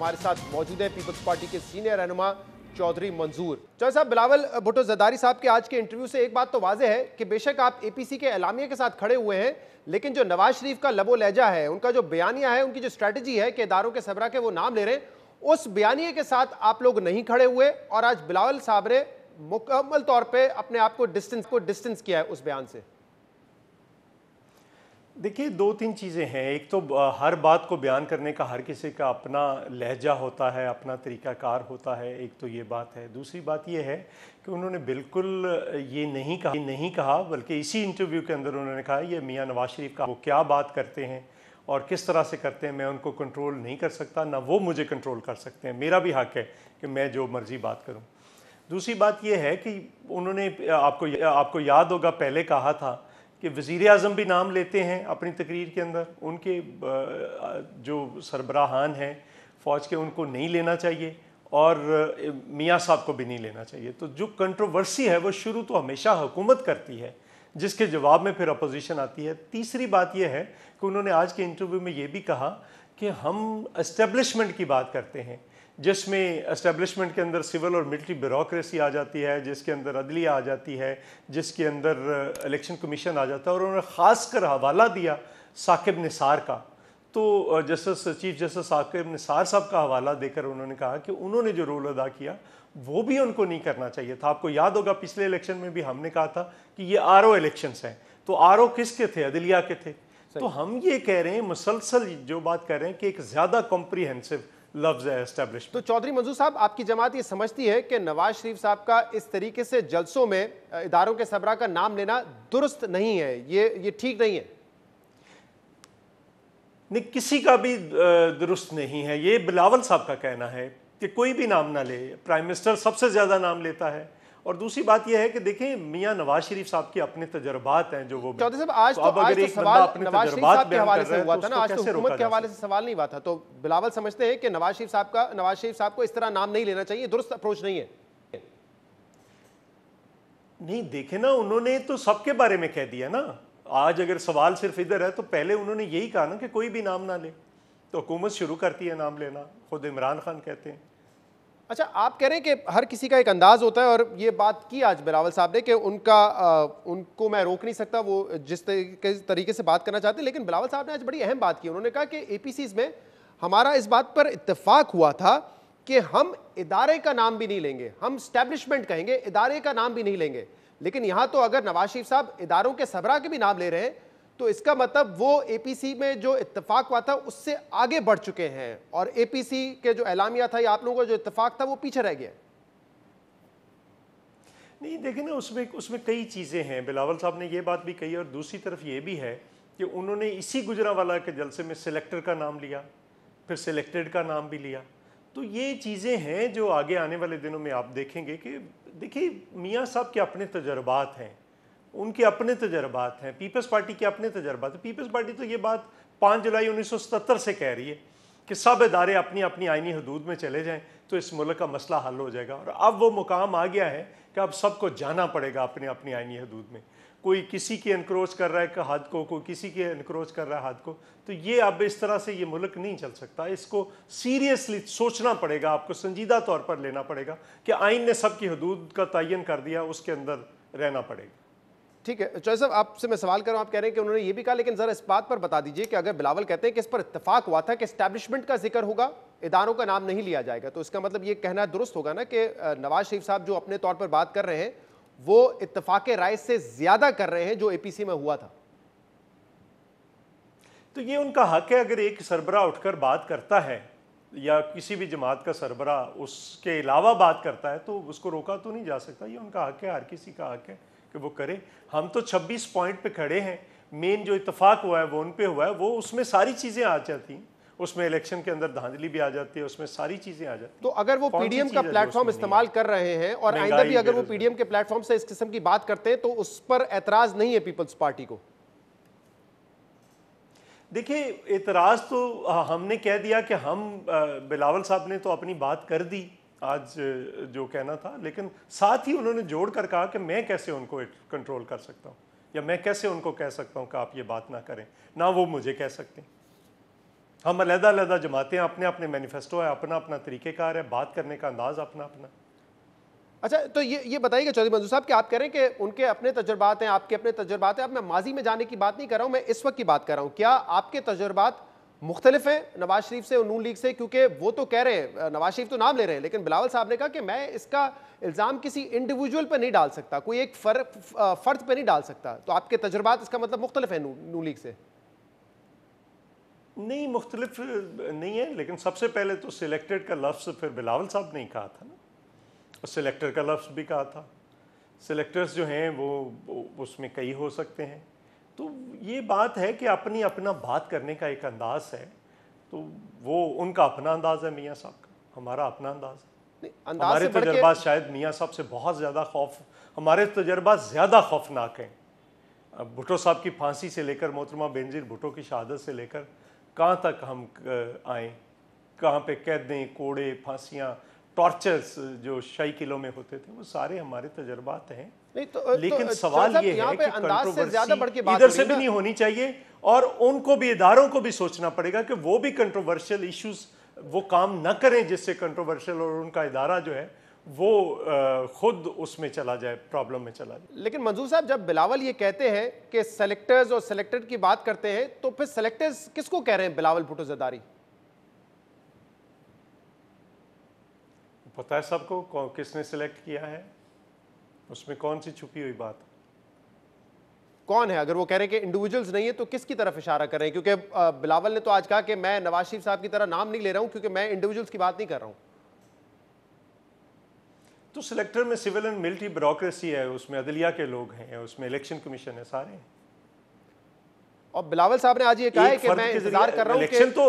हमारे साथ मौजूद है पीपल्स पार्टी के सीनियर रहनुमा चौधरी मंजूर। चौधरी साहब, बिलावल भुट्टो जरदारी साहब के आज के इंटरव्यू से एक बात तो वाज़ेह है कि बेशक आप एपीसी के एलामिया के साथ खड़े हुए हैं, लेकिन जो नवाज शरीफ का लबो लहजा है, उनका जो बयानिया है, उनकी जो स्ट्रैटेजी है कि इदारों के सरबराह के वो नाम ले रहे हैं, उस बयानिए के साथ आप लोग नहीं खड़े हुए और आज बिलावल साहब ने मुकम्मल तौर पर अपने आप को डिस्टेंस किया है उस बयान से। देखिए, दो तीन चीज़ें हैं। एक तो हर बात को बयान करने का हर किसी का अपना लहजा होता है, अपना तरीक़ाकार होता है, एक तो ये बात है। दूसरी बात ये है कि उन्होंने बिल्कुल ये नहीं कहा बल्कि इसी इंटरव्यू के अंदर उन्होंने कहा ये मियाँ नवाज शरीफ का वो क्या बात करते हैं और किस तरह से करते हैं, मैं उनको कंट्रोल नहीं कर सकता, ना वो मुझे कंट्रोल कर सकते हैं। मेरा भी हक़ है कि मैं जो मर्ज़ी बात करूँ। दूसरी बात यह है कि उन्होंने आपको याद होगा पहले कहा था कि वज़ीर आज़म भी नाम लेते हैं अपनी तकरीर के अंदर, उनके जो सरबराहान हैं फ़ौज के उनको नहीं लेना चाहिए और मियाँ साहब को भी नहीं लेना चाहिए। तो जो कंट्रोवर्सी है वो शुरू तो हमेशा हुकूमत करती है, जिसके जवाब में फिर अपोजिशन आती है। तीसरी बात यह है कि उन्होंने आज के इंटरव्यू में ये भी कहा कि हम एस्टेब्लिशमेंट की बात करते हैं, जिसमें एस्टेब्लिशमेंट के अंदर सिविल और मिलिट्री ब्यूरोक्रेसी आ जाती है, जिसके अंदर अदलिया आ जाती है, जिसके अंदर इलेक्शन कमीशन आ जाता है। और उन्होंने ख़ास कर हवाला दिया साकिब निसार का, तो चीफ जस्टिस साकिब निसार साहब का हवाला देकर उन्होंने कहा कि उन्होंने जो रोल अदा किया वो भी उनको नहीं करना चाहिए था। आपको याद होगा पिछले इलेक्शन में भी हमने कहा था कि ये आरओ इलेक्शंस हैं, तो आरओ किसके थे? अदलिया के थे। तो हम ये कह रहे हैं, मुसलसल जो बात कर रहे हैं कि एक ज़्यादा कॉम्प्रीहेंसिव लफ्ज़ है एस्टेब्लिशमेंट। तो चौधरी मंजूर साहब, आपकी जमात ये समझती है कि नवाज शरीफ साहब का इस तरीके से जलसों में इदारों के सरबराह का नाम लेना दुरुस्त नहीं है, ये ठीक नहीं है? नहीं, किसी का भी दुरुस्त नहीं है। ये बिलावल साहब का कहना है कि कोई भी नाम ना ले, प्राइम मिनिस्टर सबसे ज़्यादा नाम लेता है। और दूसरी बात यह है कि देखें, मियाँ नवाज शरीफ साहब के अपने तजर्बात हैं जो वो। चौधरी साहब, आज तो सवाल नवाज शरीफ साहब के हवाले से हुआ था ना, आज तो हुकूमत के हवाले से सवाल नहीं हुआ था। तो बिलावल समझते हैं कि नवाज शरीफ साहब को इस तरह नाम नहीं लेना चाहिए, दुरुस्त अप्रोच नहीं है। नहीं, देखे ना, उन्होंने तो सबके बारे में कह दिया ना। आज अगर सवाल सिर्फ इधर है तो पहले उन्होंने यही कहा ना कि कोई भी नाम ना ले, तो हुकूमत शुरू करती है नाम लेना, खुद इमरान खान कहते हैं। अच्छा, आप कह रहे हैं कि हर किसी का एक अंदाज होता है और ये बात की आज बिलावल साहब ने कि उनको मैं रोक नहीं सकता, वो जिस तरीके से बात करना चाहते हैं। लेकिन बिलावल साहब ने आज बड़ी अहम बात की। उन्होंने कहा कि एपीसीज में हमारा इस बात पर इत्तेफाक हुआ था कि हम इदारे का नाम भी नहीं लेंगे, हम स्टैब्लिशमेंट कहेंगे, इदारे का नाम भी नहीं लेंगे। लेकिन यहां तो अगर नवाज शरीफ साहब इदारों के सरबराह के भी नाम ले रहे हैं तो इसका मतलब वो एपीसी में जो इत्तेफाक हुआ था उससे आगे बढ़ चुके हैं और एपीसी के जो एलामिया था या आप लोगों का जो इत्तेफाक था वो पीछे रह गया। नहीं, देखें ना, उसमें कई चीज़ें हैं। बिलावल साहब ने ये बात भी कही और दूसरी तरफ ये भी है कि उन्होंने इसी गुजरांवाला के जलसे में सिलेक्टर का नाम लिया, फिर सिलेक्टेड का नाम भी लिया। तो ये चीज़ें हैं जो आगे आने वाले दिनों में आप देखेंगे कि देखिए, मियाँ साहब के अपने तजर्बात हैं, उनके अपने तजर्बात हैं, पीपल्स पार्टी के अपने तजर्बात हैं। पीपल्स पार्टी तो ये बात 5 जुलाई 1977 से कह रही है कि सब इदारे अपनी अपनी आइनी हदूद में चले जाएं तो इस मुल्क का मसला हल हो जाएगा। और अब वो मुकाम आ गया है कि अब सबको जाना पड़ेगा अपनी अपनी आइनी हदूद में। कोई किसी की इनक्रोच कर रहा है हद को, कोई किसी की इनक्रोच कर रहा है हद को। तो ये अब इस तरह से ये मुल्क नहीं चल सकता। इसको सीरियसली सोचना पड़ेगा, आपको संजीदा तौर पर लेना पड़ेगा कि आइन ने सबकी हदूद का तयन कर दिया, उसके अंदर रहना पड़ेगा। ठीक है चौधरी साहब, आपसे मैं सवाल कर रहा हूं, आप कह रहे हैं कि उन्होंने ये भी कहा, लेकिन जरा इस बात पर बता दीजिए कि अगर बिलावल कहते हैं कि इस पर इत्तेफाक हुआ था कि एस्टैब्लिशमेंट का जिक्र होगा, इदारों का नाम नहीं लिया जाएगा, तो इसका मतलब ये कहना दुरुस्त होगा ना कि नवाज शरीफ साहब जो अपने तौर पर बात कर रहे हैं वो इत्तेफाक राय से ज्यादा कर रहे हैं जो एपीसी में हुआ था। तो ये उनका हक है। अगर एक सरबराह उठकर बात करता है या किसी भी जमात का सरबराह उसके अलावा बात करता है तो उसको रोका तो नहीं जा सकता। ये उनका हक है, हर किसी का हक है कि वो करे। हम तो 26 पॉइंट पे खड़े हैं, मेन जो इत्तेफाक हुआ है वो उन पे हुआ है, वो उसमें सारी चीज़ें आ जाती हैं, उसमें इलेक्शन के अंदर धांधली भी आ जाती है, उसमें सारी चीज़ें आ जाती हैं। तो अगर वो पीडीएम का प्लेटफॉर्म इस्तेमाल कर रहे हैं और आइंदा भी अगर वो पीडीएम के प्लेटफॉर्म से इस किस्म की बात करते हैं तो उस पर एतराज़ नहीं है पीपल्स पार्टी को? देखिए, एतराज़ तो हमने कह दिया कि हम बिलावल साहब ने तो अपनी बात कर दी आज जो कहना था, लेकिन साथ ही उन्होंने जोड़ कर कहा कि मैं कैसे उनको कंट्रोल कर सकता हूँ या मैं कैसे उनको कह सकता हूँ कि आप ये बात ना करें, ना वो मुझे कह सकते हैं। हम अलग-अलग जमातें, अपने अपने मैनिफेस्टो है, अपना अपना तरीक़ेकार है, बात करने का अंदाज अपना अपना। अच्छा, तो ये बताइएगा चौधरी मंजूर साहब कि आप कह रहे हैं कि उनके अपने तजुर्बात हैं, आपके अपने तजुर्बात हैं। अब मैं माजी में जाने की बात नहीं कर रहा हूं, मैं इस वक्त की बात कर रहा हूं। क्या आपके तजुर्बात मुख्तलिफ हैं नवाज शरीफ से और नून लीग से? क्योंकि वो तो कह रहे हैं, नवाज शरीफ तो नाम ले रहे हैं, लेकिन बिलावल साहब ने कहा कि मैं इसका इल्ज़ाम किसी इंडिविजुअल पर नहीं डाल सकता, कोई एक फर्द पर नहीं डाल सकता। तो आपके तजुर्बात इसका मतलब मुख्तलिफ है नून लीग से? नहीं, मुख्तलिफ नहीं है, लेकिन सबसे पहले तो सिलेक्टेड का लफ्ज़ फिर बिलावल साहब ने ही कहा था ना, और सिलेक्टर का लफ्ज़ भी कहा था। सिलेक्टर्स जो हैं वो उसमें कई हो सकते हैं। तो ये बात है कि अपनी अपना बात करने का एक अंदाज़ है, तो वो उनका अपना अंदाज़ है मियाँ साहब का, हमारा अपना अंदाज़ है। हमारे तजर्बात शायद मियाँ साहब से बहुत ज़्यादा हमारे तजर्बात ज़्यादा खौफनाक हैं। भुट्टो साहब की फांसी से लेकर मोहतरमा बेनज़ीर भुट्टो की शहादत से लेकर कहाँ तक हम आए, कहाँ पे कैदें, कोड़े, फांसियाँ, टॉर्चर्स जो शाही किलों में होते थे, वो सारे हमारे तजर्बात हैं। लेकिन सवाल ये है कि कंट्रोवर्सी इधर से भी नहीं होनी चाहिए, और उनको भी, इदारों को भी सोचना पड़ेगा कि वो भी कंट्रोवर्शियल इश्यूज वो काम न करें जिससे कंट्रोवर्शियल और उनका इदारा जो है वो खुद उसमें चला जाए, प्रॉब्लम में चला जाए। लेकिन मंजूर साहब, जब बिलावल ये कहते हैं कि सेलेक्टर्स और सेलेक्टेड की बात करते हैं, तो फिर सेलेक्टर्स किसको कह रहे हैं? बिलावल भुट्टो ज़रदारी पता है सबको किसने सिलेक्ट किया है, उसमें कौन सी छुपी हुई बात कौन है? अगर वो कह रहे हैं कि इंडिविजुअल्स नहीं है, तो किसकी तरफ इशारा कर रहे हैं? क्योंकि बिलावल ने तो आज कहा कि मैं नवाज शरीफ साहब की तरह नाम नहीं ले रहा हूं, क्योंकि मैं इंडिविजुअल्स की बात नहीं कर रहा हूं। तो सिलेक्टर में सिविल एंड मिलिट्री ब्यूरोक्रेसी है, उसमें अदलिया के लोग हैं, उसमें इलेक्शन कमीशन है, सारे हैं। और बिलावल साहब ने आज ये कहा है कि मैं इंतजार कर रहा हूं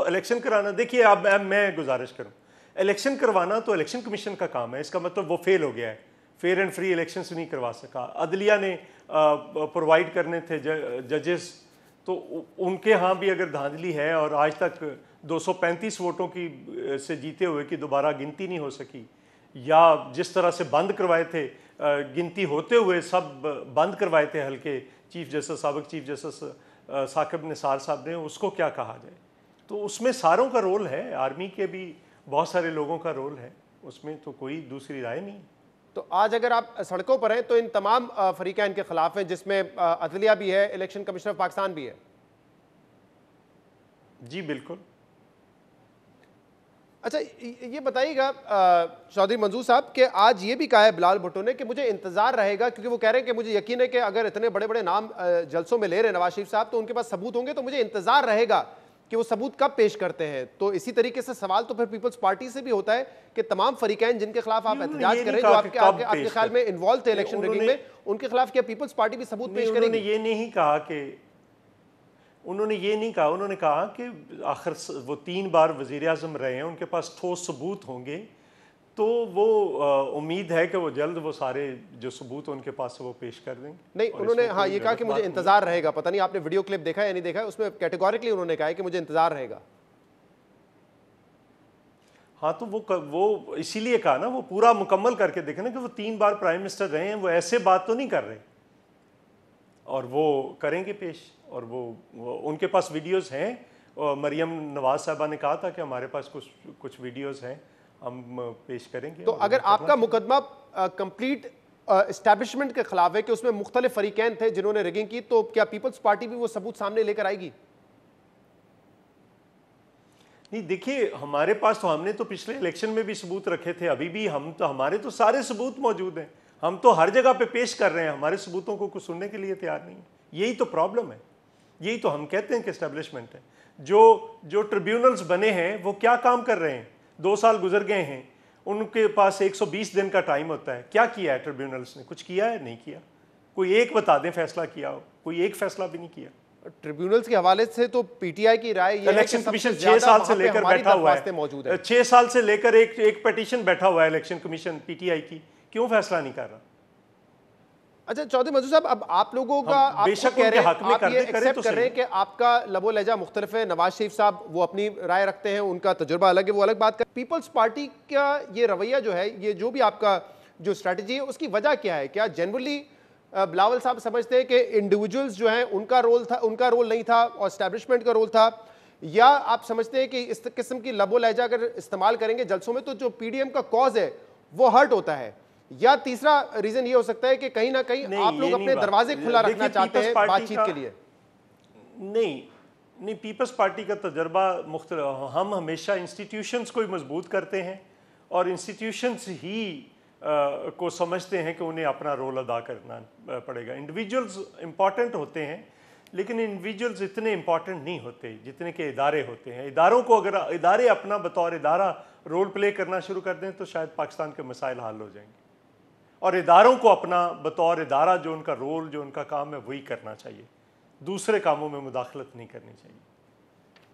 इलेक्शन कराना। देखिए, अब मैं गुजारिश करूं, इलेक्शन करवाना तो इलेक्शन कमीशन का काम है, इसका मतलब वो फेल हो गया है, फेयर एंड फ्री इलेक्शन नहीं करवा सका। अदलिया ने प्रोवाइड करने थे जजेस, तो उनके यहाँ भी अगर धांधली है, और आज तक 235 वोटों की से जीते हुए की दोबारा गिनती नहीं हो सकी, या जिस तरह से बंद करवाए थे, गिनती होते हुए सब बंद करवाए थे हल्के, चीफ जस्टिस, साबिक चीफ जस्टिस साकिब निसार साहब ने, उसको क्या कहा जाए? तो उसमें सारों का रोल है, आर्मी के भी बहुत सारे लोगों का रोल है, उसमें तो कोई दूसरी राय नहीं। तो आज अगर आप सड़कों पर हैं तो इन तमाम फरीकैन के खिलाफ हैं, जिसमें अदलिया भी है, इलेक्शन कमीशन ऑफ पाकिस्तान भी है। जी बिल्कुल। अच्छा, ये बताइएगा चौधरी मंजूर साहब कि आज ये भी कहा है बिलावल भुट्टो ने कि मुझे इंतजार रहेगा, क्योंकि वो कह रहे हैं कि मुझे यकीन है कि अगर इतने बड़े बड़े नाम जलसों में ले रहे हैं नवाज शरीफ साहब, तो उनके पास सबूत होंगे, तो मुझे इंतजार रहेगा कि वो सबूत कब पेश करते हैं। तो इसी तरीके से सवाल तो फिर पीपल्स पार्टी से भी होता है कि तमाम फरीकैन जिनके खिलाफ आप एहतजाज कर रहे हैं, जो आपके ख्याल में इन्वॉल्व थे इलेक्शन रिगिंग में, उनके खिलाफ क्या पीपल्स पार्टी भी सबूत पेश करेगी? ये नहीं कहा कि उन्होंने ये नहीं कहा, उन्होंने कहा कि आखिर वो 3 बार वज़ीर आज़म रहे हैं, उनके पास ठोस सबूत होंगे, तो वो उम्मीद है कि वो जल्द वो सारे जो सबूत उनके पास है वो पेश कर देंगे। नहीं, उन्होंने हाँ ये कहा कि मुझे इंतजार रहेगा। पता नहीं आपने वीडियो क्लिप देखा या नहीं देखा, उसमें कैटेगोरिकली उन्होंने कहा है कि मुझे इंतजार रहेगा। हाँ, तो वो इसीलिए कहा ना, वो पूरा मुकम्मल करके देखे ना कि वो 3 बार प्राइम मिनिस्टर रहे हैं, वो ऐसे बात तो नहीं कर रहे, और वो करेंगे पेश। और वो उनके पास वीडियोस हैं, और मरियम नवाज साहबा ने कहा था कि हमारे पास कुछ वीडियोस हैं, हम पेश करेंगे। तो अगर आपका मुकदमा कंप्लीट एस्टैब्लिशमेंट के खिलाफ है कि उसमें मुख्तलिफ फरीकैन थे जिन्होंने रिगिंग की, तो क्या पीपल्स पार्टी भी वो सबूत सामने लेकर आएगी? नहीं, देखिए, हमारे पास तो, हमने तो पिछले इलेक्शन में भी सबूत रखे थे, अभी भी हमारे तो सारे सबूत मौजूद हैं, हम तो हर जगह पे पेश कर रहे हैं, हमारे सबूतों को कुछ सुनने के लिए तैयार नहीं है। यही तो प्रॉब्लम है, यही तो हम कहते हैं कि एस्टेब्लिशमेंट है। जो ट्रिब्यूनल्स बने हैं वो क्या काम कर रहे हैं? 2 साल गुजर गए हैं, उनके पास 120 दिन का टाइम होता है। क्या किया है ट्रिब्यूनल्स ने? कुछ किया है? नहीं किया। कोई एक बता दें फैसला किया हो, कोई एक फैसला भी नहीं किया। ट्रिब्यूनल्स के हवाले से तो पीटीआई की राय ये है कि इलेक्शन कमीशन 6 साल से लेकर बैठा हुआ है, 6 साल से लेकर एक पिटीशन बैठा हुआ है इलेक्शन कमीशन पीटीआई की, क्यों फैसला नहीं कर रहा? अच्छा चौधरी मंजूर साहब, अब आप लोगों का आप कह रहे हैं, आप ये एक्सेप्ट कर रहे हैं कि आपका लबो लहजा मुख्तलिफ है, नवाज शरीफ साहब वो अपनी राय रखते हैं, उनका तजुर्बा अलग है, वो अलग बात कर। पीपल्स पार्टी का ये रवैया जो है, ये जो भी आपका जो स्ट्रैटेजी है, उसकी वजह क्या है? क्या जनरली बिलावल साहब समझते हैं कि इंडिविजुअल्स जो हैं उनका रोल नहीं था और एस्टैब्लिशमेंट का रोल था, या आप समझते हैं कि इस किस्म की लबो लहजा अगर इस्तेमाल करेंगे जलसों में तो जो पीडीएम का कॉज है वो हर्ट होता है? या तीसरा रीजन ये हो सकता है कि कहीं ना कहीं आप लोग अपने दरवाजे खुला रखना चाहते हैं बातचीत के लिए? नहीं नहीं, पीपल्स पार्टी का तजर्बा मुख्तलिफ, हम हमेशा इंस्टीट्यूशंस को ही मजबूत करते हैं और इंस्टीट्यूशंस ही को समझते हैं कि उन्हें अपना रोल अदा करना पड़ेगा। इंडिविजुअल्स इम्पॉर्टेंट होते हैं लेकिन इंडिविजुअल्स इतने इम्पॉर्टेंट नहीं होते जितने के इदारे होते हैं। इदारों को अगर इदारे अपना बतौर इदारा रोल प्ले करना शुरू कर दें तो शायद पाकिस्तान के मसाइल हल हो जाएंगे, और इदारों को अपना बतौर इदारा जो उनका रोल, जो उनका काम है वही करना चाहिए, दूसरे कामों में मुदाखलत नहीं करनी चाहिए।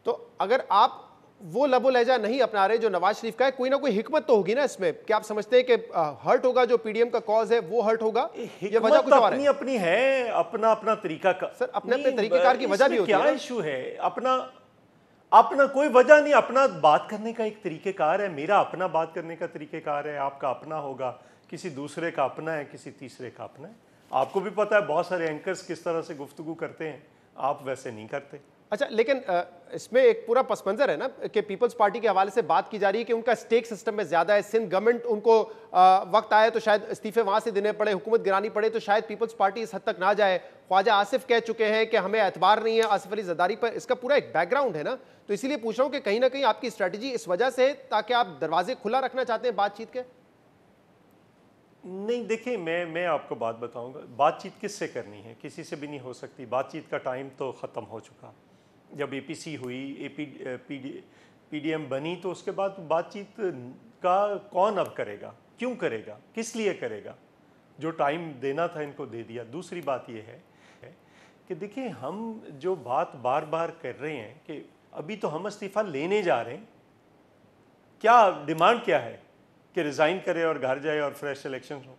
तो अगर आप वो लबो लहजा नहीं अपना रहे जो नवाज शरीफ का है, कोई ना कोई हिकमत तो होगी ना इसमें? क्या आप समझते हैं कि हर्ट होगा, जो पीडीएम का कॉज है वो हर्ट होगा? ये वजह कुछ और है? अपनी है, अपना अपना तरीका का सर, अपने अपने तरीकेकार की वजह भी होती है। क्या इशू है? अपना अपना कोई वजह नहीं, अपना बात करने का एक तरीकेकार है। मेरा अपना बात करने का तरीकेकार है, आपका अपना होगा, किसी दूसरे का अपना है, किसी तीसरे का अपना है। आपको भी पता है बहुत सारे एंकर्स किस तरह से गुफ्तगू करते हैं, आप वैसे नहीं करते। अच्छा, लेकिन इसमें एक पूरा पस मंजर है ना कि पीपल्स पार्टी के हवाले से बात की जा रही है कि उनका स्टेक सिस्टम में ज्यादा है। सिंध गवर्नमेंट उनको वक्त आए तो शायद इस्तीफे वहां से देने पड़े, हुकूमत गिरानी पड़े तो शायद पीपल्स पार्टी इस हद तक ना जाए। ख्वाजा आसिफ कह चुके हैं कि हमें एतबार नहीं है आसिफ अली जरदारी पर। इसका पूरा एक बैकग्राउंड है ना, तो इसीलिए पूछ रहा हूं कि कहीं ना कहीं आपकी स्ट्रेटजी इस वजह से है ताकि आप दरवाजे खुला रखना चाहते हैं बातचीत के? नहीं, देखिए मैं आपको बात बताऊंगा, बातचीत किससे करनी है? किसी से भी नहीं हो सकती। बातचीत का टाइम तो ख़त्म हो चुका। जब एपीसी हुई, पीडीएम बनी, तो उसके बाद बातचीत का कौन अब करेगा, क्यों करेगा, किस लिए करेगा? जो टाइम देना था इनको दे दिया। दूसरी बात यह है कि देखिए, हम जो बात बार बार कर रहे हैं कि अभी तो हम इस्तीफ़ा लेने जा रहे हैं, क्या डिमांड क्या है? कि रिज़ाइन करे और घर जाए और फ्रेश इलेक्शन हो,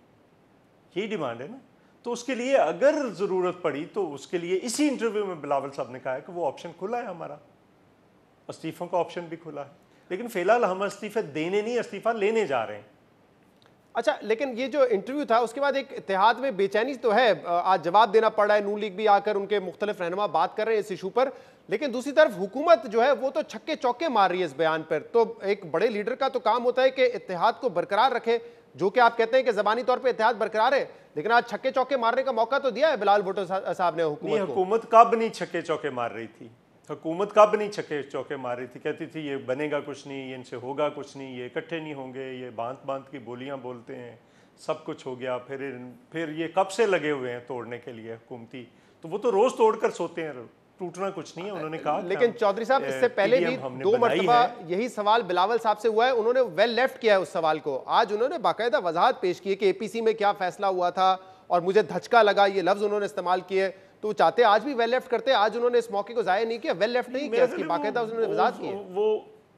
यही डिमांड है ना। तो उसके लिए अगर ज़रूरत पड़ी तो उसके लिए इसी इंटरव्यू में बिलावल साहब ने कहा है कि वो ऑप्शन खुला है, हमारा इस्तीफ़ों का ऑप्शन भी खुला है। लेकिन फ़िलहाल हम इस्तीफ़े देने नहीं, इस्तीफ़ा लेने जा रहे हैं। अच्छा, लेकिन ये जो इंटरव्यू था उसके बाद एक इत्तेहाद में बेचैनी तो है, आज जवाब देना पड़ रहा है। नून लीग भी आकर उनके मुख्तलिफ रहनुमा बात कर रहे हैं इस इशू पर, लेकिन दूसरी तरफ हुकूमत जो है वो तो छक्के चौके मार रही है इस बयान पर। तो एक बड़े लीडर का तो काम होता है कि इत्तेहाद को बरकरार रखे, जो कि आप कहते हैं कि ज़बानी तौर पर इत्तेहाद बरकरार है, लेकिन आज छक्के चौके मारने का मौका तो दिया है बिलावल भुट्टो साहब ने हुकूमत को। हुकूमत कब नहीं छक्के चौके मार रही थी? हुकूमत कब नहीं छक्के चौके मार रही थी? कहती थी ये बनेगा कुछ नहीं, ये इनसे होगा कुछ नहीं, ये इकट्ठे नहीं होंगे, ये बांत बांत की बोलियां बोलते हैं, सब कुछ हो गया। फिर ये कब से लगे हुए हैं तोड़ने के लिए हुकूमती? तो वो तो रोज तोड़कर सोते हैं, टूटना कुछ नहीं है। उन्होंने कहा। लेकिन चौधरी साहब, इससे पहले भी 2 मरतबा यही सवाल बिलावल साहब से हुआ है, उन्होंने वेल लेफ्ट किया है उस सवाल को। आज उन्होंने बाकायदा वजाहत पेश की है कि एपीसी में क्या फैसला हुआ था और मुझे धचका लगा, ये लफ्ज उन्होंने इस्तेमाल किए। तो चाहते आज भी वेल लेफ्ट करते, आज उन्होंने इस मौके को जाया नहीं किया, वेल लेफ्ट नहीं किया, इसकी बाकायदा उन्होंने वजाहत की। वो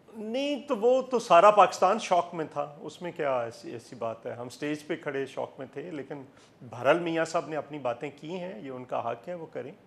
नहीं, तो वो तो सारा पाकिस्तान शौक में था, उसमें क्या ऐसी बात है? हम स्टेज पे खड़े शौक में थे, लेकिन बहरहाल मियाँ साहब ने अपनी बातें की हैं, ये उनका हक है, वो करें।